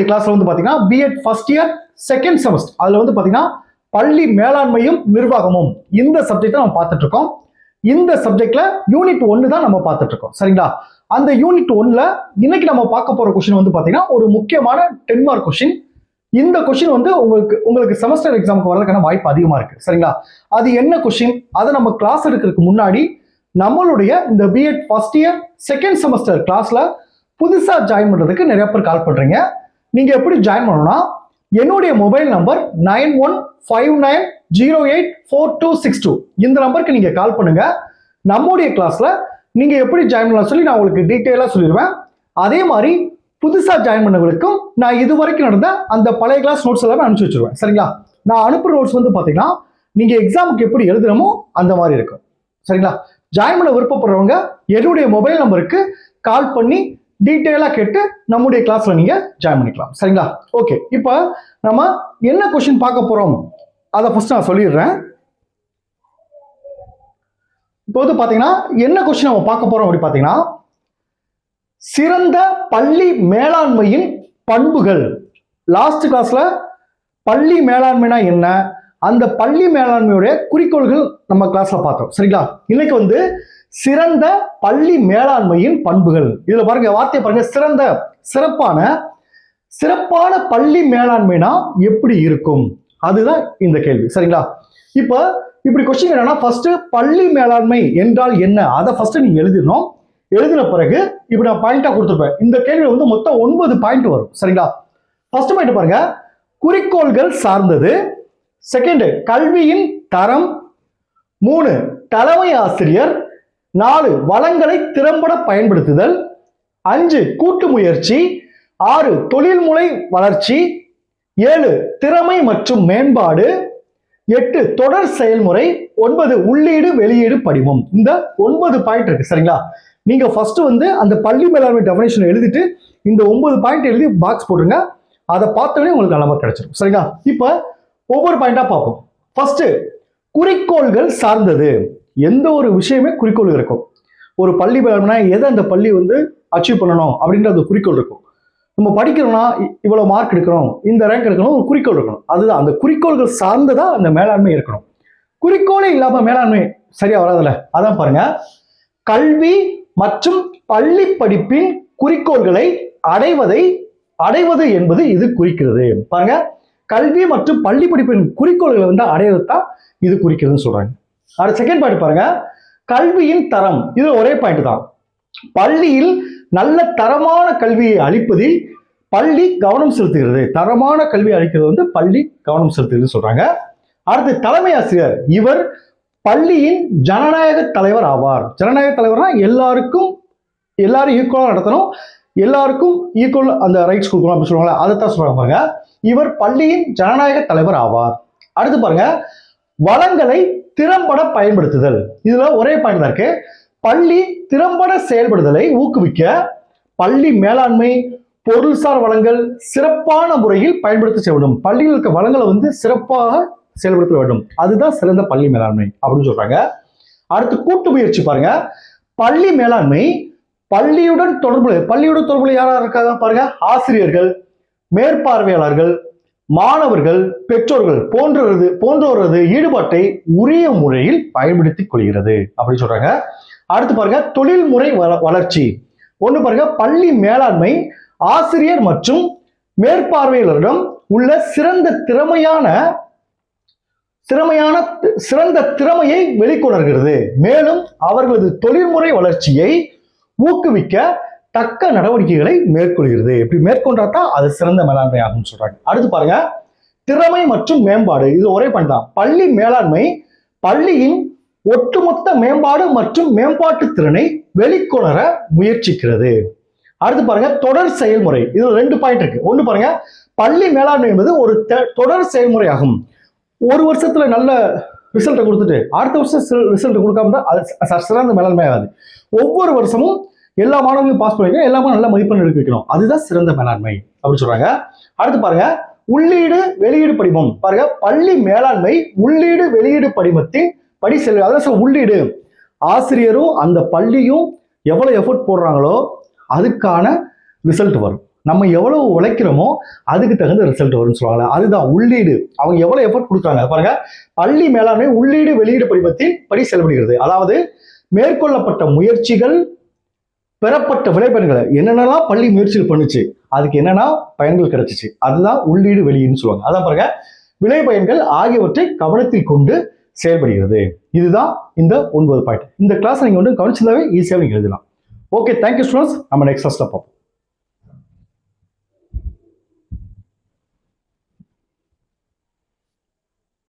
கிளாஸ்ல வந்து பாத்தீங்கன்னா B Ed first year second semester அதுல வந்து பாத்தீங்கன்னா பள்ளி மேலாண்மையும் நிர்வாகமும் இந்த சப்ஜெக்ட் நம்ம பார்த்துட்டு இருக்கோம். இந்த சப்ஜெக்ட்ல யூனிட் 1 தான் நம்ம பார்த்துட்டு இருக்கோம். சரிங்களா? அந்த யூனிட் 1ல இன்னைக்கு நம்ம பார்க்க போற கொஸ்டின் வந்து பாத்தீங்கன்னா ஒரு முக்கியமான 10 மார்க் கொஸ்டின். இந்த கொஸ்டின் வந்து உங்களுக்கு செமஸ்டர் எக்ஸாமுக்கு வரதுக்கான வாய்ப்பு அதிகமா இருக்கு. சரிங்களா? அது என்ன கொஸ்டின், அதை நம்ம கிளாஸ் எடுக்கிறதுக்கு முன்னாடி நம்மளுடைய இந்த B Ed first year second semester கிளாஸ்ல புதுசா ஜாயின் பண்றதுக்கு நிறைய பேர் கால் பண்றீங்க. நீங்க எப்படி ஜாயின் பண்ணணும்னா என்னுடைய மொபைல் நம்பர் 9159084262 இந்த நம்பருக்கு நீங்க கால் பண்ணுங்க. நம்முடைய கிளாஸ்ல நீங்க எப்படி ஜாயின் பண்ணலாம் சொல்லி நான் உங்களுக்கு டீட்டெயிலா சொல்லிடுவேன். அதே மாதிரி புதுசா ஜாயின் பண்ணவங்களுக்கும் நான் இது வரைக்கும் நடந்த அந்த பழைய கிளாஸ் நோட்ஸ் எல்லாமே அனுப்பிச்சு வச்சிருவேன். சரிங்களா? நான் அனுப்புற நோட்ஸ் வந்து பாத்தீங்கன்னா நீங்க எக்ஸாமுக்கு எப்படி எழுதுறமோ அந்த மாதிரி இருக்கும். சரிங்களா? ஜாயின் பண்ண விருப்பப்படுறவங்க என்னுடைய மொபைல் நம்பருக்கு கால் பண்ணி டீட்டெயிலா கேட்டு நம்முடைய கிளாஸ்ல நீங்க ஜாயின் பண்ணிக்கலாம். சரிங்களா? ஓகே, இப்போ நம்ம என்ன கொஸ்டின் பார்க்க போறோம் அதை ஃபர்ஸ்ட் நான் சொல்லிடுறேன். இப்போ வந்து பாத்தீங்கன்னா என்ன கொஸ்டின் நம்ம பார்க்க போறோம் அப்படி பாத்தீங்கன்னா சிறந்த பள்ளி மேலாண்மையின் பண்புகள். லாஸ்ட் கிளாஸ்ல பள்ளி மேலாண்மைனா என்ன, அந்த பள்ளி மேலாண்மையுடைய குறிக்கோள்கள் நம்ம கிளாஸ்ல பார்த்தோம். சரிங்களா? இன்னைக்கு வந்து சிறந்த பள்ளி மேலாண்மையின் பண்புகள். இதுல பாருங்க, வார்த்தையை பாருங்க, சிறந்த, சிறப்பான பள்ளி மேலாண்மைனா எப்படி இருக்கும், அதுதான் இந்த கேள்வி. சரிங்களா? இப்ப இப்படி கொஸ்டின் என்னன்னா ஃபர்ஸ்ட் பள்ளி மேலாண்மை என்றால் என்ன அதை ஃபர்ஸ்ட் நீங்க எழுதிடணும். எழுதின பிறகு இப்படி நான் பாயிண்டா கொடுத்துருப்பேன். இந்த கேள்வியில வந்து மொத்தம் 9 பாயிண்ட் வரும். சரிங்களா? ஃபர்ஸ்ட் பாயிண்ட் பாருங்க, குறிக்கோள்கள் சார்ந்தது. செகண்ட், கல்வியின் தரம். 3, தலைமை ஆசிரியர். 4, வளங்களை திறம்பட பயன்படுத்துதல். 5, கூட்டு முயற்சி. 6, தொழில்முறை வளர்ச்சி. 7, திறமை மற்றும் மேம்பாடு. 8, தொடர் செயல்முறை. 9, உள்ளீடு வெளியீடு படிவம். இந்த 9 பாயிண்ட் இருக்கு. சரிங்களா? நீங்க ஃபர்ஸ்ட் வந்து அந்த பள்ளி மேலாண்மை டெஃபினேஷன் எழுதிட்டு இந்த 9 பாயிண்ட் எழுதி பாக்ஸ் போட்டுருங்க. அதை பார்த்தோன்னே உங்களுக்கு நல்ல மார்க் கிடைச்சிடும். சரிங்களா? இப்போ ஒவ்வொரு பாயிண்டா பார்ப்போம். ஃபர்ஸ்ட், குறிக்கோள்கள் சார்ந்தது. எந்த ஒரு விஷயமே குறிக்கோள் இருக்கும். ஒரு பள்ளி மேலாண்மைனா எதை அந்த பள்ளி வந்து அச்சீவ் பண்ணணும் அப்படின்ற அந்த குறிக்கோள் இருக்கும். நம்ம படிக்கிறோம்னா இவ்வளவு மார்க் எடுக்கணும், இந்த ரேங்க் எடுக்கணும், ஒரு குறிக்கோள் இருக்கணும். அதுதான் அந்த குறிக்கோள்கள் சார்ந்ததா அந்த மேலாண்மை இருக்கணும். குறிக்கோளே இல்லாம மேலாண்மை சரியா வராதுல்ல. அதான் பாருங்க, கல்வி மற்றும் பள்ளி படிப்பின் குறிக்கோள்களை அடைவது என்பது இது குறிக்கிறது. பாருங்க, கல்வி மற்றும் பள்ளி படிப்பின் குறிக்கோள்களை வந்து அடைவது தான் இது குறிக்கிறதுன்னு சொல்றாங்க. அடுத்த செகண்ட் பாயிண்ட் பாருங்க, கல்வியின் தரம். இது ஒரே பாயிண்ட் தான். பள்ளியில் நல்ல தரமான கல்வியை அளிப்பதில் பள்ளி கவனம் செலுத்துகிறது. தரமான கல்வி அளிக்கிறது வந்து பள்ளி கவனம் செலுத்துகிறது சொல்றாங்க. அடுத்து, தலைமை ஆசிரியர். இவர் பள்ளியின் ஜனநாயக தலைவர் ஆவார். ஜனநாயக தலைவர்னா எல்லாரும் ஈக்குவலா நடத்தணும், எல்லாருக்கும் ஈக்குவல் அந்த ரைட்ஸ் கொடுக்கணும் அப்படின்னு சொல்லுவாங்க. அதைத்தான் சொல்றாங்க. பாருங்க, இவர் பள்ளியின் ஜனநாயக தலைவர் ஆவார். அடுத்து பாருங்க, வளங்களை திறம்பட பயன்படுத்துதல். இதுல ஒரே பாயிண்ட் தான் இருக்கு. பள்ளி திறம்பட செயல்படுதலை ஊக்குவிக்க பள்ளி மேலாண்மை பொருள்சார் வளங்கள் சிறப்பான முறையில் பயன்படுத்த வேண்டும். பள்ளியில் இருக்க வளங்களை வந்து சிறப்பாக செயல்படுத்த வேண்டும். அதுதான் சிறந்த பள்ளி மேலாண்மை அப்படின்னு சொல்றாங்க. அடுத்து, கூட்டு முயற்சி. பாருங்க, பள்ளி மேலாண்மை பள்ளியுடன் தொடர்புடைய யாரா இருக்காங்க பாருங்க, ஆசிரியர்கள், மேற்பார்வையாளர்கள், மாணவர்கள், பெற்றோர்கள் போன்றவரது ஈடுபாட்டை உரிய முறையில் பயன்படுத்திக் கொள்கிறது அப்படின்னு சொல்றாங்க. அடுத்து பாருங்க, தொழில்முறை வளர்ச்சி. ஒண்ணு பாருங்க, பள்ளி மேலாண்மை ஆசிரியர் மற்றும் மேற்பார்வையாளரிடம் உள்ள சிறந்த திறமையை வெளிக்கொணர்கிறது. மேலும் அவர்களது தொழில்முறை வளர்ச்சியை ஊக்குவிக்க தக்க நடவடிக்கைகளை மேற்கொள்கிறது. இப்படி மேற்கொண்டாதான் அது சிறந்த மேலாண்மை ஆகும் சொல்றாங்க. அடுத்து பாருங்க, திறமை மற்றும் மேம்பாடு. இது ஒரே பாயிண்ட் தான். பள்ளி மேலாண்மை பள்ளியின் ஒட்டுமொத்த மேம்பாடு மற்றும் மேம்பாட்டு திறனை வெளிக்கொணர முயற்சிக்கிறது. அடுத்து பாருங்க, தொடர் செயல்முறை. இது 2 பாயிண்ட் இருக்கு. ஒண்ணு பாருங்க, பள்ளி மேலாண்மை என்பது ஒரு தொடர் செயல்முறை ஆகும். ஒரு வருஷத்துல நல்ல ரிசல்ட்டை கொடுத்துட்டு அடுத்த வருஷம் ரிசல்ட் கொடுக்காம தான் அது சிறந்த மேலாண்மை ஆகாது. ஒவ்வொரு வருஷமும் எல்லா மாணவர்களும் பாஸ் பண்ணிக்கணும், எல்லாமே நல்ல மதிப்பெண் எடுக்க வைக்கணும். அதுதான் சிறந்த மேலாண்மை அப்படின்னு சொல்றாங்க. அடுத்து பாருங்க, உள்ளீடு வெளியீடு படிவம். பாருங்க, பள்ளி மேலாண்மை உள்ளீடு வெளியீடு படிவத்தின் படி செல்வது. அதான் உள்ளீடு ஆசிரியரும் அந்த பள்ளியும் எவ்வளவு எஃபோர்ட் போடுறாங்களோ அதுக்கான ரிசல்ட் வரும். நம்ம எவ்வளவு உழைக்கிறோமோ அதுக்கு தகுந்த ரிசல்ட் வரும்னு சொல்லுவாங்க. அதுதான் உள்ளீடு. அவங்க எவ்வளவு எஃபர்ட் கொடுக்குறாங்க பாருங்க. பள்ளி மேலாண்மை உள்ளீடு வெளியீடு படிவத்தின் படி செயல்படுகிறது. அதாவது மேற்கொள்ளப்பட்ட முயற்சிகள், பெறப்பட்ட விளைபயன்களை, என்னென்னலாம் பள்ளி முயற்சிகள் பண்ணுச்சு, அதுக்கு என்னென்ன பயன்கள் கிடைச்சிச்சு, அதுதான் உள்ளீடு வெளியீடுன்னு சொல்லுவாங்க. அதான் பாருங்க, விளைபயன்கள் ஆகியவற்றை கவனத்தில் கொண்டு செயல்படுகிறது. இதுதான் இந்த 9 பாயிண்ட். இந்த கிளாஸ் நீங்க வந்து கவனிச்சிருந்தாவே ஈஸியாக நீங்க எழுதலாம். Okay, thank you students. நம்ம நெக்ஸ்ட் கிளாஸ்ல பார்ப்போம்.